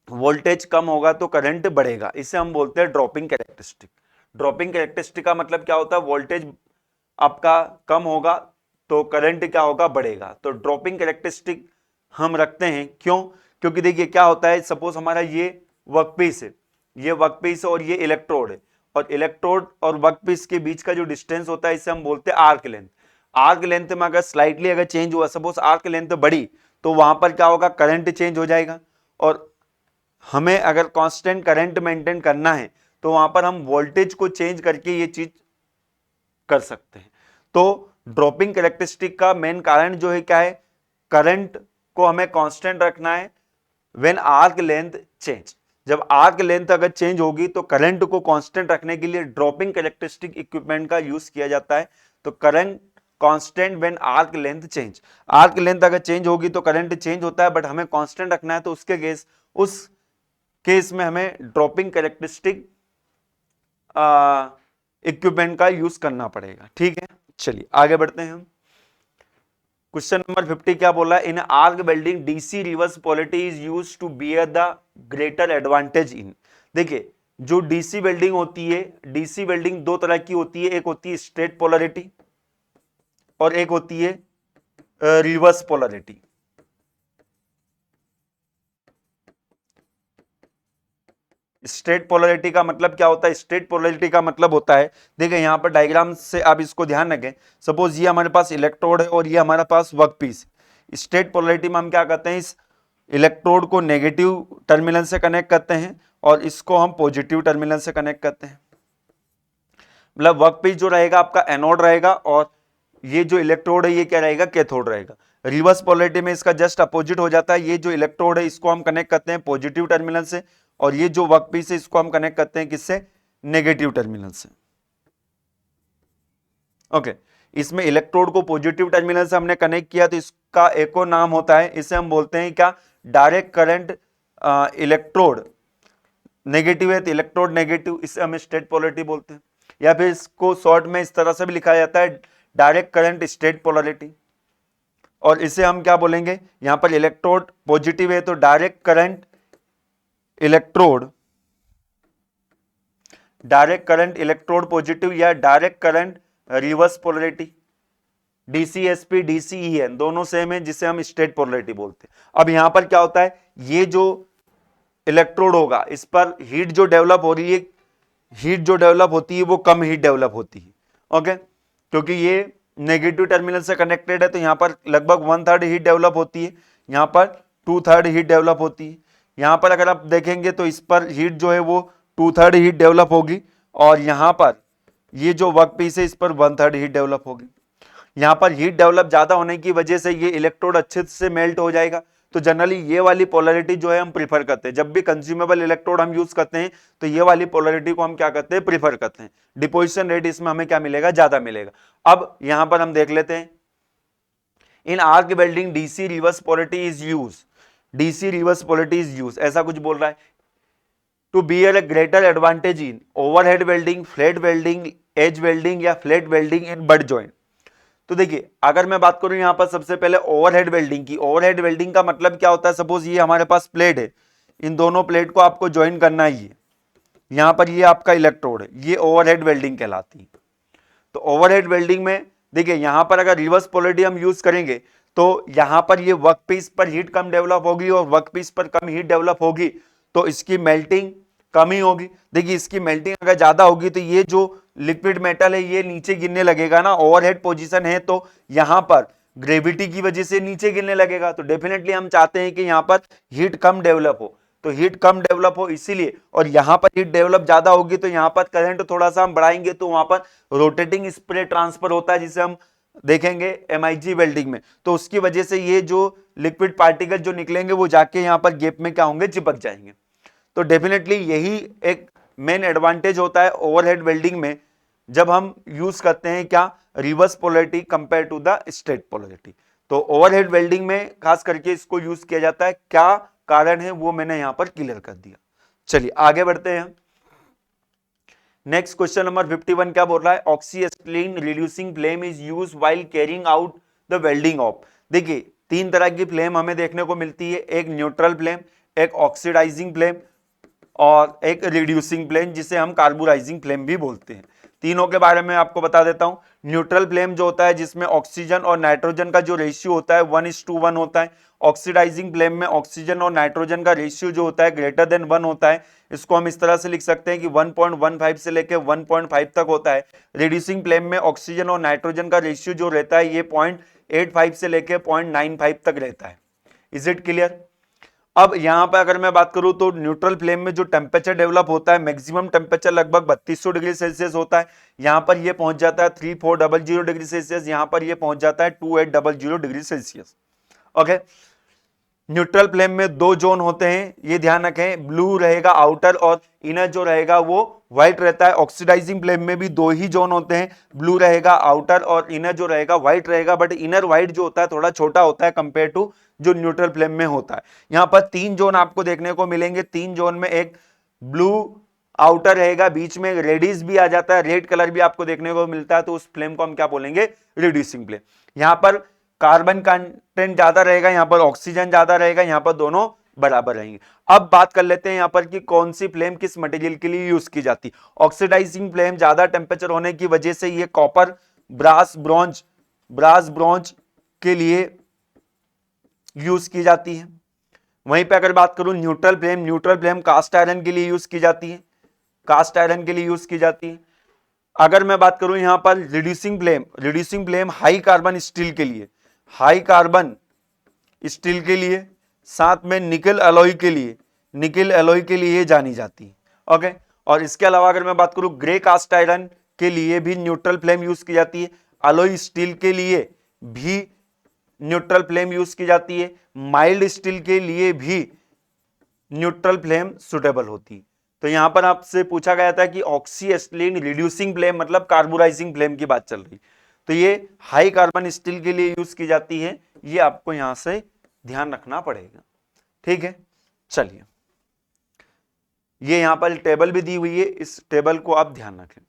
वोल्टेज कम होगा तो करंट बढ़ेगा, इसे हम बोलते हैं ड्रॉपिंग कैरेक्टरिस्टिक। ड्रॉपिंग कैरेक्टरिस्टिक का मतलब क्या होता है, वोल्टेज आपका कम होगा तो करंट क्या होगा, बढ़ेगा। तो ड्रॉपिंग कैरेक्टरिस्टिक हम रखते हैं, क्यों, क्योंकि देखिए क्या होता है, सपोज हमारा ये वर्कपीस है, ये वर्कपीस और ये इलेक्ट्रोड है, और इलेक्ट्रोड और वर्कपीस के बीच का जो डिस्टेंस होता है इसे हम बोलते हैं आर्क लेंथ। आर्क लेंथ में अगर स्लाइटली अगर चेंज हुआ, सपोज आर्क लेंथ बढ़ी, तो वहां पर क्या होगा, करंट चेंज हो जाएगा। और हमें अगर कांस्टेंट करंट मेंटेन करना है तो वहां पर हम वोल्टेज को चेंज करके ये चीज कर सकते हैं। तो ड्रॉपिंग कैरेक्टरिस्टिक का मेन कारण जो है क्या है, करंट को हमें कांस्टेंट रखना है व्हेन आर्क लेंथ चेंज। जब आर्क लेंथ अगर चेंज होगी तो करंट को कांस्टेंट रखने के लिए ड्रॉपिंग कैरेक्टरिस्टिक इक्विपमेंट का यूज किया जाता है। तो current constant when arc length change, arc length अगर चेंज होगी तो करंट चेंज होता है, बट हमें कांस्टेंट रखना है, तो उस केस में हमें ड्रॉपिंग कैरेक्टरिस्टिक इक्विपमेंट का यूज करना पड़ेगा। ठीक है, चलिए आगे बढ़ते हैं हम। क्वेश्चन नंबर 50 क्या बोला, in arc welding DC reverse polarity is used to bear the greater advantage in. देखिए जो डीसी वेल्डिंग होती है, डीसी वेल्डिंग दो तरह की होती है, एक होती है स्ट्रेट पोलैरिटी और एक होती है रिवर्स पोलैरिटी। स्ट्रेट पोलैरिटी का मतलब क्या होता है, स्ट्रेट पोलैरिटी का मतलब होता है, देखिए यहां पर डायग्राम से आप इसको ध्यान रखें, सपोज ये हमारे पास इलेक्ट्रोड है और ये हमारे पास वर्कपीस। स्ट्रेट पोलैरिटी में हम क्या करते हैं, इस इलेक्ट्रोड को नेगेटिव टर्मिनल से कनेक्ट करते हैं और इसको हम पॉजिटिव टर्मिनल से कनेक्ट करते हैं। मतलब वर्कपीस जो रहेगा आपका एनोड रहेगा और ये जो इलेक्ट्रोड है ये क्या रहेगा, कैथोड रहेगा। रिवर्स पोलैरिटी में इसका जस्ट अपोजिट हो जाता है, ये जो इलेक्ट्रोड है इसको हम कनेक्ट करते हैं पॉजिटिव टर्मिनल से और ये जो वर्कपीस है इसको हम कनेक्ट करते हैं किससे, नेगेटिव टर्मिनल से। ओके, इसमें इलेक्ट्रोड को पॉजिटिव टर्मिनल से हमने कनेक्ट किया तो इसका एक और नाम होता है, इसे हम बोलते हैं क्या, डायरेक्ट करंट। इलेक्ट्रोड नेगेटिव है तो इलेक्ट्रोड नेगेटिव, इसे हम स्ट्रेट पोलैरिटी बोलते हैं, या फिर इसको शॉर्ट में इस तरह से भी लिखा जाता है डायरेक्ट करंट स्ट्रेट पोलैरिटी। और इसे हम क्या बोलेंगे, यहां पर इलेक्ट्रोड पॉजिटिव है तो direct current electrode, direct current electrode positive या direct current reverse polarity. DCSP डीसीईएन दोनों सेम है, जिसे हम स्ट्रेट पोलैरिटी बोलते हैं। अब यहां पर क्या होता है, ये जो इलेक्ट्रोड होगा इस पर हीट जो डेवलप हो रही है, हीट जो डेवलप होती है वो कम हीट डेवलप होती है। ओके, क्योंकि ये नेगेटिव टर्मिनल से कनेक्टेड है तो यहां पर लगभग 1/3 हीट डेवलप होती है, यहां पर 2/3 हीट डेवलप होती है। यहां पर अगर आप देखेंगे तो इस पर हीट जो है वो 2/3 हीट डेवलप होगी और यहां पर ये जो वर्कपीस है इस पर 1/3 हीट डेवलप होगी। यहां पर हीट डेवलप ज्यादा होने की वजह से ये इलेक्ट्रोड अच्छे से मेल्ट हो जाएगा। तो जनरली ये वाली पोलैरिटी जो है हम प्रीफर करते हैं, जब भी कंज्यूमेबल इलेक्ट्रोड हम यूज करते हैं तो ये वाली पोलैरिटी को हम क्या करते हैं, प्रीफर करते हैं। डिपोजिशन रेट इसमें हमें क्या मिलेगा, ज्यादा मिलेगा। अब यहां पर हम देख लेते हैं, in arc welding DC reverse polarity is use, DC reverse polarity is use, ऐसा कुछ बोल रहा है। To bear a greater advantage in overhead welding, flat welding, edge welding या flat welding in butt joint. तो देखिए अगर मैं बात करूं यहां पर सबसे पहले ओवरहेड वेल्डिंग की, ओवरहेड वेल्डिंग का मतलब क्या होता है, सपोज ये हमारे पास प्लेट है, इन दोनों प्लेट को आपको ज्वाइन करना ही है, यहां पर ये आपका इलेक्ट्रोड है, ये ओवरहेड वेल्डिंग कहलाती है। तो ओवरहेड वेल्डिंग में देखिए यहां पर अगर रिवर्स पोलैरिटी हम यूज करेंगे तो यहां पर ये वर्कपीस पर हीट कम डेवलप होगी और वर्कपीस पर कम हीट डेवलप होगी तो इसकी मेल्टिंग कम ही होगी। देखिए इसकी मेल्टिंग अगर ज्यादा होगी तो ये जो लिक्विड मेटल है ये नीचे गिरने लगेगा ना, ओवरहेड पोजीशन है तो यहां पर ग्रेविटी की वजह से नीचे गिरने लगेगा। तो डेफिनेटली हम चाहते हैं कि यहां पर हीट कम डेवलप हो, तो हीट कम डेवलप हो इसीलिए, और यहां पर हीट डेवलप ज्यादा होगी तो यहां पर करंट थोड़ा सा हम बढ़ाएंगे तो वहां पर रोटेटिंग स्प्रे ट्रांसफर होता है जिसे हम देखेंगे एमआईजी वेल्डिंग में। तो उसकी वजह से ये जो लिक्विड पार्टिकल जो निकलेंगे वो जाके यहां पर गैप में क्या होंगे, चिपक जाएंगे। तो डेफिनेटली यही एक मेन एडवांटेज होता है ओवरहेड वेल्डिंग में जब हम यूज करते हैं क्या, reverse polarity compare to the straight polarity. तो ओवरहेड वेल्डिंग में खास करके इसको यूज किया जाता है, क्या कारण है वो मैंने यहां पर क्लियर कर दिया। चलिए आगे बढ़ते हैं। नेक्स्ट क्वेश्चन नंबर 51 क्या बोल रहा है, oxyacetylene reducing flame is use while carrying out the welding of. देखिए तीन तरह की फ्लेम हमें देखने को मिलती है, एक न्यूट्रल फ्लेम, एक ऑक्सीडाइजिंग फ्लेम और एक रिड्यूसिंग फ्लेम जिसे हम कार्बोराइजिंग फ्लेम भी बोलते हैं। तीनों के बारे में आपको बता देता हूं। न्यूट्रल फ्लेम जो होता है जिसमें ऑक्सीजन और नाइट्रोजन का जो रेशियो होता है 1:1 होता है। ऑक्सीडाइजिंग फ्लेम में ऑक्सीजन और नाइट्रोजन का रेशियो जो होता है ग्रेटर देन 1 होता है। इसको हम इस तरह से लिख सकते हैं कि 1.15 से लेकर 1.5 तक होता है। रिड्यूसिंग फ्लेम में ऑक्सीजन और नाइट्रोजन का रेशियो जो रहता है ये 0.85 से लेकर 0.95 तक रहता है। Is it clear. अब यहाँ पे अगर मैं बात करूं तो न्यूट्रल फ्लेम में जो टेम्परेचर डेवलप होता है, मैक्सिमम टेम्परेचर लगभग 3200 डिग्री सेल्सियस होता है। यहाँ पर ये पहुंच जाता है 3400 डिग्री सेल्सियस, यहाँ पर ये पहुंच जाता है 2800 degree Celsius. Okay, neutral flame में दो जोन होते हैं, ये ध्यान रखें, ब्लू रहेगा आउटर और इनर जो रहेगा वो व्हाइट रहता है। ऑक्सीडाइजिंग फ्लेम में भी दो ही जोन होते हैं, ब्लू रहेगा आउटर और इनर जो रहेगा व्हाइट रहेगा, बट इनर व्हाइट जो होता है थोड़ा छोटा होता है कंपेयर टू जो न्यूट्रल फ्लेम में होता है। यहां पर तीन जोन आपको देखने को मिलेंगे, तीन जोन में एक ब्लू आउटर रहेगा, बीच में रेडिश भी आ जाता है, रेड कलर भी आपको देखने को मिलता है, तो उस फ्लेम को हम क्या बोलेंगे, रिड्यूसिंग फ्लेम। यहां पर कार्बन कंटेंट ज्यादा रहेगा, यहां पर ऑक्सीजन ज्यादा रहेगा, यहां पर दोनों बराबर रहेंगे। अब बात कर लेते हैं यहां पर कि कौन सी फ्लेम किस मटेरियल के लिए यूज की जाती है। ऑक्सीडाइजिंग फ्लेम ज्यादा टेम्परेचर होने की वजह से ये कॉपर, ब्रास ब्रॉन्ज के लिए यूज की जाती है। वहीं पे अगर बात करूं न्यूट्रल फ्लेम कास्ट आयरन के लिए यूज की जाती है, कास्ट आयरन के लिए यूज की जाती है। अगर मैं बात करूं यहां पर reducing flame high carbon steel के लिए, हाई कार्बन स्टील के लिए, साथ में निकल एलॉय के लिए जानी जाती है। ओके, और इसके अलावा अगर मैं बात करूं ग्रे कास्ट आयरन के लिए भी न्यूट्रल फ्लेम यूज की जाती है, एलॉय स्टील के लिए भी न्यूट्रल फ्लेम यूज की जाती है, माइल्ड स्टील के लिए भी न्यूट्रल फ्लेम सुटेबल होती है। तो यहां पर आपसे पूछा गया था कि ऑक्सी एसिटिलीन रिड्यूसिंग फ्लेम मतलब कार्बोराइजिंग फ्लेम की बात चल रही, तो ये हाई कार्बन स्टील के लिए यूज की जाती है, ये आपको यहां से ध्यान रखना पड़ेगा। ठीक है, चलिए, ये यहां पर टेबल भी दी हुई है, इस टेबल को आप ध्यान रखें।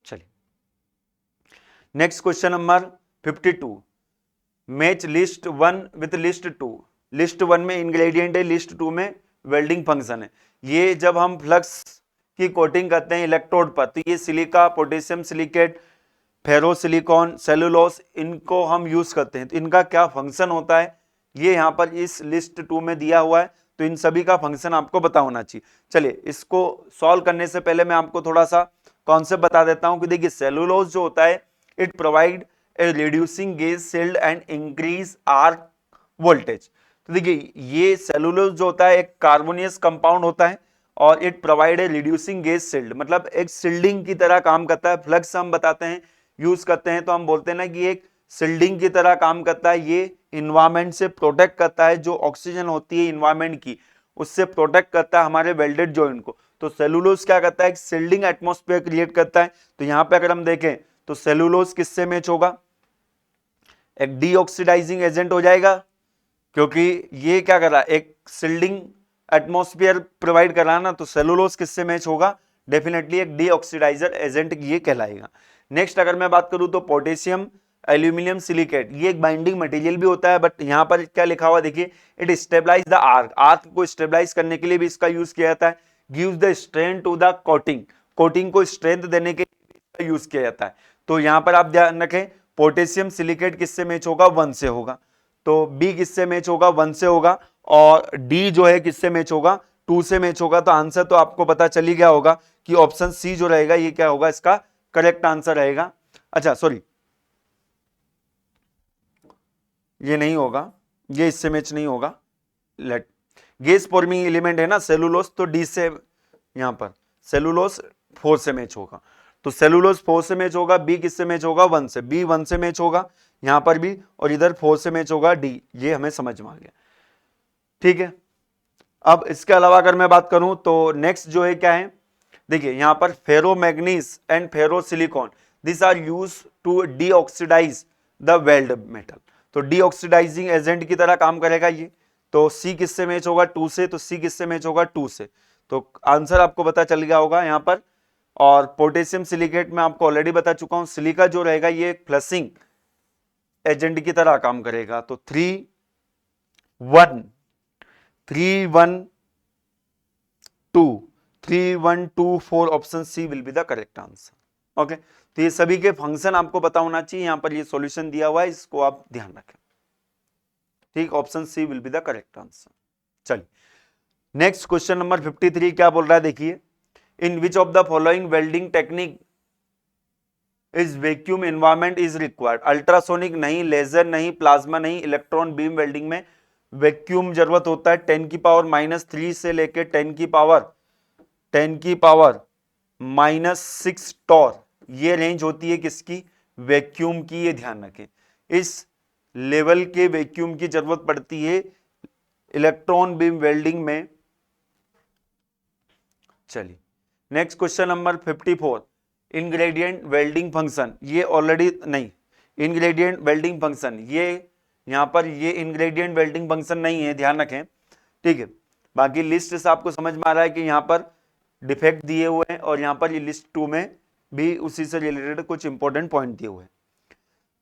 चलिए, next question number 52, match list 1 with list 2। List 1 में इंग्रेडिएंट है, लिस्ट 2 में वेल्डिंग फंक्शन है। ये जब हम फ्लक्स की कोटिंग करते हैं इलेक्ट्रोड पर, तो ये silica, potassium silicate, ferrosilicon, cellulose, इनको हम यूज करते हैं। तो इनका क्या फंक्शन होता है, ये यहां पर इस लिस्ट 2 में दिया हुआ है, तो इन सभी का फंक्शन आपको पता होना चाहिए। चलिए, इसको सॉल्व करने से पहले मैं आपको थोड़ा सा कॉन्सेप्ट बता देता हूं कि देखिए सेलुलोस जो होता है, it provide a reducing gauge shield and increase arc voltage. तो देखिए ये सेलुलोज जो होता है एक कार्बोनियस कंपाउंड होता है और it provide a reducing gauge shield, मतलब एक शील्डिंग की तरह काम करता है। फ्लक्स हम बताते हैं, यूज करते हैं, तो हम बोलते हैं ना कि एक शील्डिंग की तरह काम करता है। ये इन्वायरमेंट से प्रोटेक्ट करता है, जो ऑक्सीजन होती है इन्वायरमेंट की, उससे प्रोटेक्ट करता है हमारे वेल्डेड जॉइंट को। तो सेलुलोज क्या करता है, एक शील्डिंग एटमॉस्फेयर क्रिएट करता है। तो यहां पे अगर हम देखें तो सेलुलोज किससे मैच होगा, एक डीऑक्सीडाइजिंग एजेंट हो जाएगा, क्योंकि ये क्या कर रहा है, एक शील्डिंग एटमॉस्फेयर प्रोवाइड कर रहा है ना, तो सेलुलोज किससे मैच होगा, डेफिनेटली एक डीऑक्सीडाइजर एजेंट ये कहलाएगा। नेक्स्ट अगर मैं बात करूं तो पोटेशियम एल्यूमिनियम सिलिकेट, ये एक बाइंडिंग मटेरियल भी होता है, बट यहां पर क्या लिखा हुआ देखिए, it stabilize the arc, arc को स्टेबलाइज करने के लिए भी इसका यूज किया जाता है। Gives the strength to the coating, coating को स्ट्रेंथ देने के लिए यूज किया जाता है। तो यहां पर आप ध्यान रखें, पोटेशियम सिलिकेट किससे मैच होगा, 1 से होगा, तो बी किससे मैच होगा, 1 से होगा, और डी जो है किससे मैच होगा, 2 से मैच होगा। तो आंसर तो आपको पता चल ही गया होगा कि ऑप्शन सी जो रहेगा ये क्या होगा, इसका करेक्ट आंसर रहेगा। अच्छा सॉरी, ये नहीं होगा, ये इससे मैच नहीं होगा। लेट गैस फॉर्मिंग एलिमेंट है ना सेलुलोज, तो डी से, यहां पर सेलुलोज 4 से मैच होगा, तो सेलुलोज 4 से मैच होगा। बी किससे मैच होगा, 1 से, बी 1 से मैच होगा यहां पर भी, और इधर 4 से मैच होगा डी, ये हमें समझ में आ गया। ठीक है, अब इसके अलावा अगर मैं बात करूं तो नेक्स्ट जो है क्या है, देखिए यहां पर ferromanganese and ferrosilicon, this are use to deoxidize the weld metal, तो डीऑक्सीडाइजिंग एजेंट की तरह काम करेगा ये। तो सी किससे मैच होगा, 2 से, तो सी किससे मैच होगा, 2 से, तो आंसर आपको पता चल गया होगा यहां पर। और पोटेशियम सिलिकेट में आपको ऑलरेडी बता चुका हूं, सिलिका जो रहेगा ये एक फ्लशिंग एजेंट की तरह काम करेगा। तो 3 1 3 1 2 3 1 2 4 option C will be the correct answer. Okay, तो ये सभी के फंक्शन आपको पता होना चाहिए, यहां पर ये सॉल्यूशन दिया हुआ है, इसको आप ध्यान रखें। ठीक, option C will be the correct answer. चलिए, नेक्स्ट क्वेश्चन नंबर 53 क्या बोल रहा है देखिए, in which of the following welding technique is vacuum environment is required. Ultrasonic नहीं, लेजर नहीं, प्लाज्मा नहीं, इलेक्ट्रॉन बीम वेल्डिंग में वैक्यूम जरूरत होता है। 10⁻³ से लेके 10⁻⁻⁻6 टॉर, ये रेंज होती है किसकी? वैक्यूम की। ये ध्यान रखें, इस लेवल के वैक्यूम की जरूरत पड़ती है इलेक्ट्रॉन बीम वेल्डिंग में। चलिए next question number 54, ingredient welding function. ये ऑलरेडी नहीं, इनग्रेडिएंट वेल्डिंग फंक्शन, ये यहां पर ये इनग्रेडिएंट वेल्डिंग फंक्शन नहीं है, ध्यान रखें, ठीक है। बाकी लिस्ट से आपको समझ में आ रहा है कि यहां पर डिफेक्ट दिए हुए हैं और यहां पर ये लिस्ट 2 में भी उसी से रिलेटेड कुछ इंपॉर्टेंट पॉइंट दिए हुए हैं।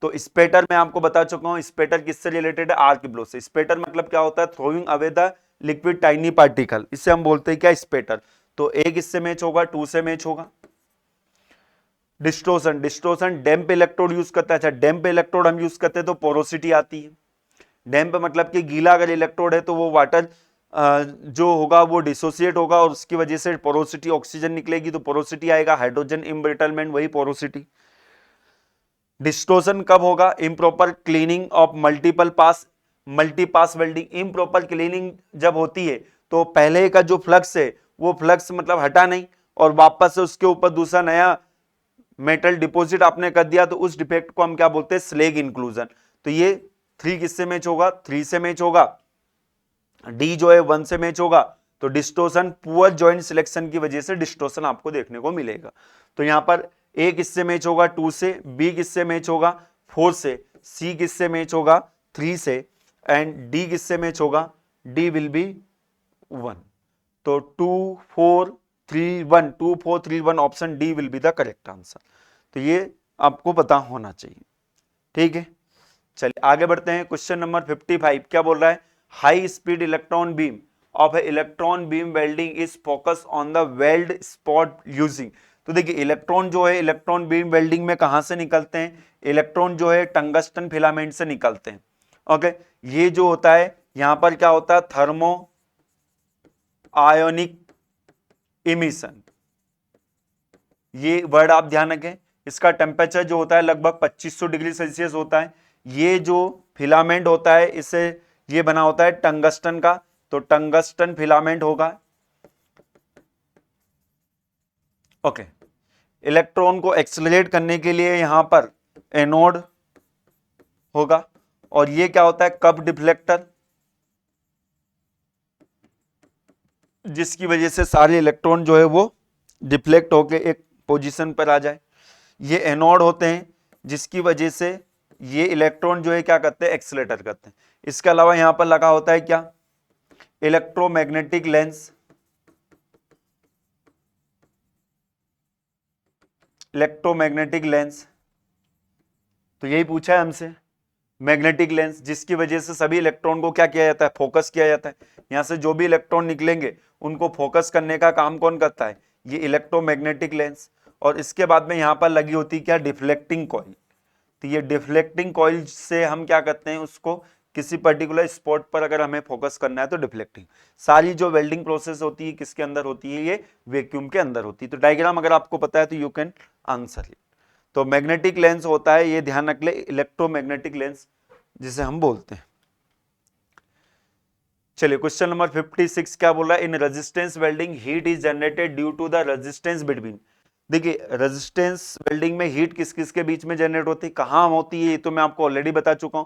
तो स्पेटर मैं आपको बता चुका हूं, स्पेटर किससे रिलेटेड है? आर्क ब्लो से। स्पेटर मतलब क्या होता है? Throwing away the liquid tiny particle, इससे हम बोलते हैं क्या? स्पेटर। तो एक इससे मैच होगा, 2 से मैच होगा। डिस्टोर्शन, डिस्टोर्शन डैम्प इलेक्ट्रोड यूज करता है। अच्छा, डैम्प इलेक्ट्रोड हम यूज करते हैं तो पोरोसिटी आती है। डैम्प मतलब कि गीला अगर इलेक्ट्रोड है तो वो वाटर जो होगा वो डिसोसिएट होगा और उसकी वजह से पोरोसिटी, ऑक्सीजन निकलेगी तो पोरोसिटी आएगा। हाइड्रोजन इम्ब्रिटलमेंट, वही पोरोसिटी। डिस्टोर्शन कब होगा? Improper cleaning of multiple pass, multipass welding. Improper cleaning जब होती है तो पहले का जो फ्लक्स है वो फ्लक्स मतलब हटा नहीं और वापस से उसके ऊपर दूसरा नया मेटल डिपॉजिट आपने कर दिया, तो उस डिफेक्ट को हम क्या बोलते हैं? Slag inclusion. तो ये 3 किससे मैच होगा? 3 से मैच होगा। डी जो है 1 से मैच होगा। तो डिस्टोर्शन, पुअर जॉइंट सिलेक्शन की वजह से डिस्टोर्शन आपको देखने को मिलेगा। तो यहां पर ए किससे मैच होगा? 2 से। बी किससे मैच होगा? 4 से। सी किससे मैच होगा? 3 से। एंड डी किससे मैच होगा? D will B 1। तो 2 4 3 1, 2 4 3 1, option D will be the correct answer. तो ये आपको पता होना चाहिए, ठीक है। चलिए आगे बढ़ते हैं। क्वेश्चन नंबर 55 क्या बोल रहा है? High speed electron beam of A electron beam welding is focus on the weld spot using. तो देखिए इलेक्ट्रॉन जो है इलेक्ट्रॉन बीम वेल्डिंग में कहां से निकलते हैं? इलेक्ट्रॉन जो है टंगस्टन फिलामेंट से निकलते हैं। ओके, ये जो होता है यहां पर क्या होता है? थर्मो आयोनिक इमिशन, ये वर्ड आप ध्यान रखें। इसका टेम्परेचर जो होता है लगभग 2500 डिग्री सेल्सियस होता है। ये जो फिलामेंट होता है इससे ये बना होता है टंगस्टन का, तो टंगस्टन फिलामेंट होगा। ओके, इलेक्ट्रॉन को एक्सेलरेट करने के लिए यहां पर एनोड होगा और ये क्या होता है? कप डिफ्लेक्टर, जिसकी वजह से सारे इलेक्ट्रॉन जो है वो डिफ्लेक्ट होके एक पोजीशन पर आ जाए। ये एनोड होते हैं जिसकी वजह से ये इलेक्ट्रॉन जो है क्या करते हैं? एक्सेलेटर करते हैं। इसके अलावा यहां पर लगा होता है क्या? इलेक्ट्रोमैग्नेटिक लेंस, इलेक्ट्रोमैग्नेटिक लेंस, तो यही पूछा है हमसे, मैग्नेटिक लेंस, जिसकी वजह से सभी इलेक्ट्रॉन को क्या किया जाता है? फोकस किया जाता है। यहां से जो भी इलेक्ट्रॉन निकलेंगे उनको फोकस करने का काम कौन करता है? ये इलेक्ट्रोमैग्नेटिक लेंस। और इसके बाद में यहां पर लगी होती है क्या? Deflecting coil. तो ये डिफ्लेक्टिंग कॉइल से हम क्या करते हैं? उसको किसी पर्टिकुलर स्पॉट पर अगर हमें फोकस करना है तो डिफ्लेक्टिंग। सारी जो वेल्डिंग प्रोसेस होती है किसके अंदर होती है? ये वैक्यूम के अंदर होती है। तो डायग्राम अगर आपको पता है तो यू कैन आंसर इट। तो मैग्नेटिक लेंस होता है, ये ध्यान रख ले, इलेक्ट्रोमैग्नेटिक लेंस जिसे हम बोलते हैं। चलिए क्वेश्चन नंबर 56 क्या बोल रहा है? In resistance welding heat is generated due to the resistance between. देखिए रेजिस्टेंस वेल्डिंग में हीट किस किस के बीच में जनरेट होती है, कहां होती है? ये तो मैं आपको ऑलरेडी बता चुका हूं।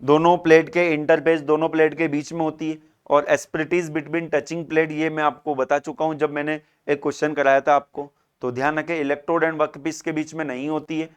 दोनों प्लेट के इंटरफेस, दोनों प्लेट के बीच में होती है। और एस्पिरिटीज बिटवीन टचिंग प्लेट, ये मैं आपको बता चुका हूं जब मैंने एक क्वेश्चन कराया था आपको। तो ध्यान रखें इलेक्ट्रोड एंड वर्कपीस के बीच में नहीं होती है।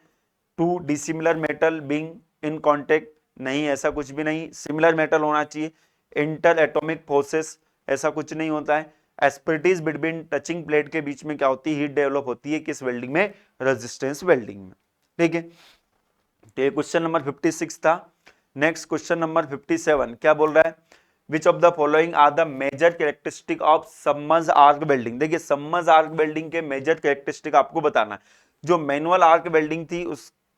2 dissimilar metal being in contact, नहीं, ऐसा कुछ भी नहीं। सिमिलर मेटल होना चाहिए। इंटर एटॉमिक फोर्सेस, ऐसा कुछ नहीं होता है। एस्पिरिटीज बिटवीन टचिंग प्लेट के बीच में क्या होती है? हीट डेवलप होती है। किस वेल्डिंग में? रेजिस्टेंस वेल्डिंग में, ठीक है। तो ये क्वेश्चन नंबर 56 था। नेक्स्ट क्वेश्चन नंबर 57 क्या बोल रहा है? Which of the following are the major characteristic of submerge arc welding. देखिए सबमर्ज आर्क वेल्डिंग के मेजर कैरेक्टरिस्टिक आपको बताना है। जो मैनुअल आर्क वेल्डिंग थी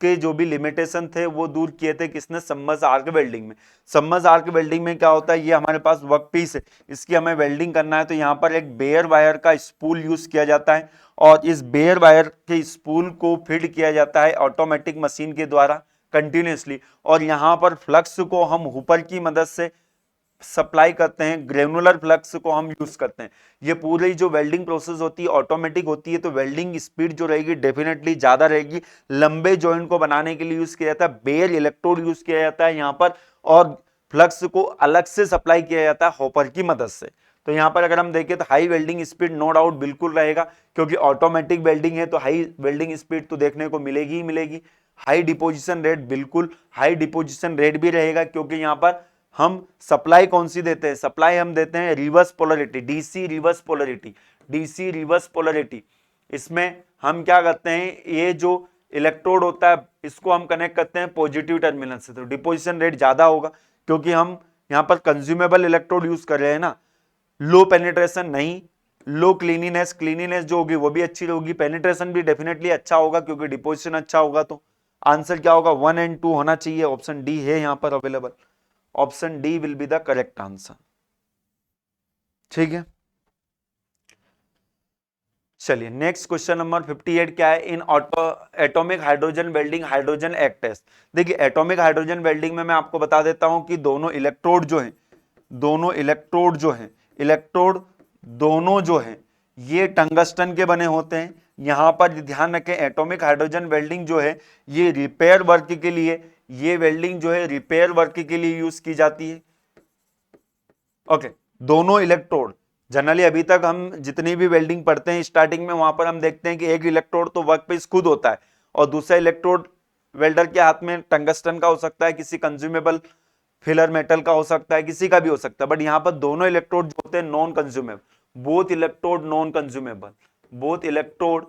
उसके जो भी लिमिटेशन थे वो दूर किए थे किसने, सबमर्ज आर्क वेल्डिंग में। सबमर्ज आर्क वेल्डिंग में क्या होता है, ये हमारे पास वर्क पीस है, इसकी हमें वेल्डिंग करना है, तो यहाँ पर एक बेयर वायर का स्पूल यूज किया जाता है और इस बेयर वायर के स्पूल को फीड किया जाता है ऑटोमेटिक मशीन के द्वारा कंटिन्यूसली, और यहाँ पर फ्लक्स को हम हुपर की मदद से सप्लाई करते हैं, ग्रेनुलर फ्लक्स को हम यूज करते हैं। ये पूरी जो वेल्डिंग प्रोसेस होती है ऑटोमेटिक होती है, तो वेल्डिंग स्पीड जो रहेगी डेफिनेटली ज्यादा रहेगी। लंबे जॉइंट को बनाने के लिए यूज किया जाता है, बेयर इलेक्ट्रोड यूज किया जाता है यहाँ पर, और फ्लक्स को अलग से सप्लाई किया जाता है हॉपर की मदद से। तो यहाँ पर अगर हम देखें तो high welding speed no doubt बिल्कुल रहेगा, क्योंकि ऑटोमेटिक वेल्डिंग है तो हाई वेल्डिंग स्पीड तो देखने को मिलेगी ही मिलेगी। हाई डिपोजिशन रेट, बिल्कुल हाई डिपोजिशन रेट भी रहेगा, क्योंकि यहाँ पर हम सप्लाई कौन सी देते हैं, सप्लाई हम देते हैं reverse polarity, DC reverse polarity, DC reverse polarity. इसमें हम क्या करते हैं, ये जो इलेक्ट्रोड होता है इसको हम कनेक्ट करते हैं पॉजिटिव टर्मिनल से, तो डिपोजिशन रेट ज्यादा होगा, क्योंकि हम यहाँ पर कंज्यूमेबल इलेक्ट्रोड यूज कर रहे हैं ना। लो पेनिट्रेशन नहीं, लो क्लीनिनेस, क्लीनिनेस जो होगी वो भी अच्छी होगी, पेनिट्रेशन भी डेफिनेटली अच्छा होगा क्योंकि डिपोजिशन अच्छा होगा। तो आंसर क्या होगा, 1 और 2 होना चाहिए, ऑप्शन डी है यहाँ पर available, option D will be the correct answer. ठीक है, चलिए नेक्स्ट क्वेश्चन नंबर 58 क्या है, in auto atomic hydrogen welding hydrogen act test. देखिए एटॉमिक हाइड्रोजन वेल्डिंग में मैं आपको बता देता हूं कि दोनों इलेक्ट्रोड जो हैं, दोनों इलेक्ट्रोड जो हैं, इलेक्ट्रोड दोनों जो हैं ये टंगस्टन के बने होते हैं। यहां पर ध्यान रखें एटॉमिक हाइड्रोजन वेल्डिंग जो है ये रिपेयर वर्क के लिए, ये वेल्डिंग जो है रिपेयर वर्क के लिए यूज की जाती है। ओके, दोनों इलेक्ट्रोड जनरली अभी तक हम जितनी भी वेल्डिंग पढ़ते हैं स्टार्टिंग में वहां पर हम देखते हैं कि एक इलेक्ट्रोड तो वर्क पीस खुद होता है और दूसरा इलेक्ट्रोड वेल्डर के हाथ में टंगस्टन का हो सकता है, किसी कंज्यूमेबल फिलर मेटल का हो सकता है, किसी का भी हो सकता है, बट यहाँ पर दोनों इलेक्ट्रोड जो होते हैं non consumable, both electrode non consumable, both electrode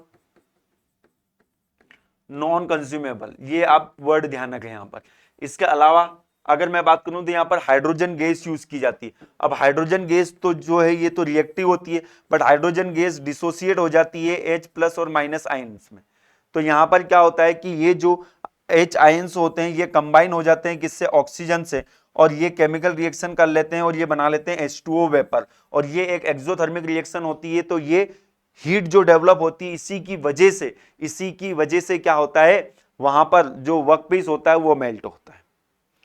non consumable, ये आप वर्ड ध्यान रखें यहाँ पर। इसके अलावा अगर मैं बात करूं तो यहाँ पर हाइड्रोजन गैस यूज की जाती है। अब हाइड्रोजन गैस तो जो है ये तो रिएक्टिव होती है, बट हाइड्रोजन गैस डिसोसिएट हो जाती है H+ और माइनस आयंस में। तो यहाँ पर क्या होता है कि ये जो H आयंस होते हैं ये कंबाइन हो जाते हैं किससे, ऑक्सीजन से, और ये केमिकल रिएक्शन कर लेते हैं और ये बना लेते हैं H2O वेपर, और ये एक एक्सोथर्मिक रिएक्शन होती है। तो ये हीट जो डेवलप होती है इसी की वजह से क्या होता है, वहां पर जो वर्कपीस होता है वो मेल्ट होता है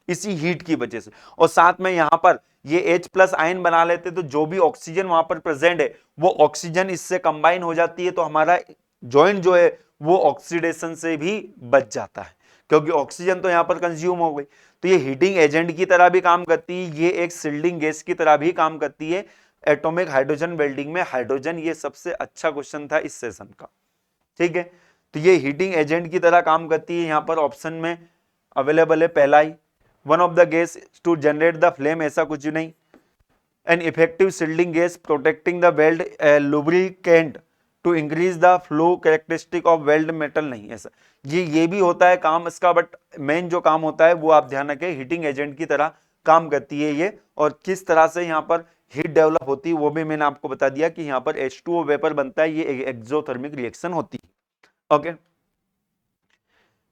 इसी हीट की वजह से। और साथ में यहां पर ये H+ आयन बना लेते, तो जो भी ऑक्सीजन वहां पर प्रेजेंट है वो ऑक्सीजन इससे कंबाइन हो जाती है, तो हमारा जॉइंट जो है वो ऑक्सीडेशन से भी बच जाता है, क्योंकि ऑक्सीजन तो यहां पर कंज्यूम हो गई। तो ये हीटिंग एजेंट की तरह भी काम करती है, ये एक सील्डिंग गैस की तरह भी काम करती है एटॉमिक हाइड्रोजन वेल्डिंग में। हाइड्रोजन ये सबसे अच्छा क्वेश्चन था इस सेशन का, ठीक है। तो ये हीटिंग एजेंट की तरह काम करती है, यहां पर ऑप्शन में अवेलेबल है पहला ही, one of the gas to generate the flame, ऐसा कुछ नहीं। An effective shielding gas protecting the weld lubricant to increase the flow characteristic of weld metal, नहीं ऐसा। ये भी होता है काम इसका, बट मेन जो काम होता है वो आप ध्यान रखें हीटिंग एजेंट की तरह काम करती है ये। और किस तरह से यहाँ पर हीट डेवलप होती है वो भी मैंने आपको बता दिया कि यहाँ पर H2O वेपर बनता है, ये एक्सोथर्मिक रिएक्शन होती है। ओके,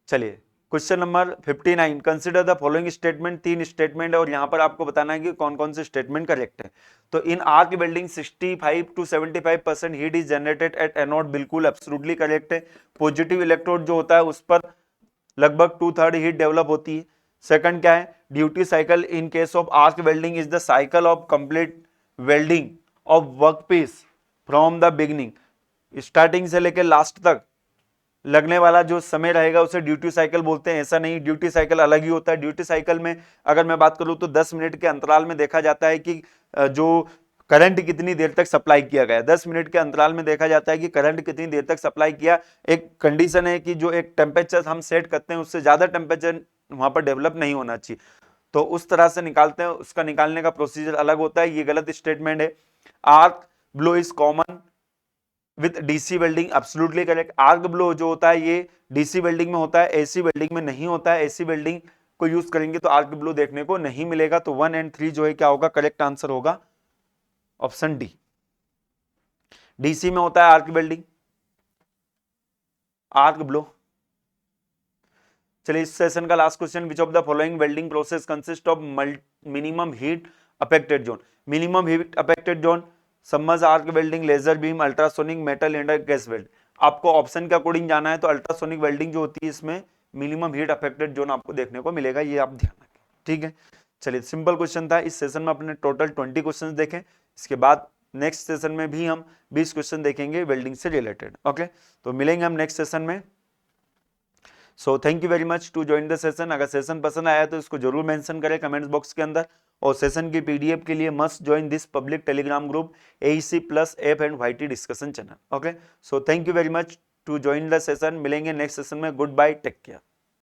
चलिए question number 59, consider the following statement, 3 statement है और यहां पर आपको बताना है कि कौन कौन से स्टेटमेंट करेक्ट है। तो in arc welding 65 to 75% heat is generated at anode, बिल्कुल एब्सोल्युटली करेक्ट है। पॉजिटिव इलेक्ट्रोड जो होता है उस पर लगभग 2/3 हीट डेवलप होती है। सेकंड क्या है, duty cycle in case of arc welding is the cycle of complete welding of workpiece from the beginning, starting से लेकर लास्ट तक लगने वाला जो समय रहेगा उसे ड्यूटी साइकिल बोलते हैं। ऐसा नहीं, ड्यूटी साइकिल अलग ही होता है। ड्यूटी साइकिल में अगर मैं बात करूं तो 10 मिनट के अंतराल में देखा जाता है कि जो करंट कितनी देर तक सप्लाई किया गया, 10 मिनट के अंतराल में देखा जाता है कि करंट कितनी देर तक सप्लाई किया। एक कंडीशन है कि जो एक टेम्परेचर हम सेट करते हैं उससे ज्यादा टेम्परेचर वहां पर डेवलप नहीं होना चाहिए, तो उस तरह से निकालते हैं, उसका निकालने का प्रोसीजर अलग होता है। ये गलत स्टेटमेंट है। Arc blow is common with DC welding, absolutely correct. Arc blow जो होता है ये डीसी वेल्डिंग में होता है, एसी वेल्डिंग में नहीं होता है। एसी वेल्डिंग को यूज करेंगे तो आर्क ब्लो देखने को नहीं मिलेगा। तो 1 और 3 जो है क्या होगा, करेक्ट आंसर होगा ऑप्शन डी। डीसी में होता है आर्क वेल्डिंग, आर्क ब्लो। चलिए इस सेशन का last question, which of the following welding process consist of minimum heat affected zone. Minimum heat affected zone, submerge arc welding, laser beam, ultrasonic, metal इंडर gas weld. आपको option के according जाना है तो ultrasonic welding जो होती है इसमें मिनिमम हीट अफेक्टेड जोन आपको देखने को मिलेगा, ये आप ध्यान रखें, ठीक है। चलिए सिंपल क्वेश्चन था। इस सेशन में अपने टोटल 20 क्वेश्चन देखें, इसके बाद नेक्स्ट सेशन में भी हम 20 क्वेश्चन देखेंगे वेल्डिंग से रिलेटेड। ओके, तो मिलेंगे हम नेक्स्ट सेशन में। So thank you very much to join the session. अगर सेशन पसंद आया तो इसको जरूर मेंशन करें कमेंट्स बॉक्स के अंदर, और सेशन की पीडीएफ के लिए must join this public Telegram group AEC plus F and YT discussion channel. Okay, so thank you very much to join the session. मिलेंगे नेक्स्ट सेशन में। Good bye, take care.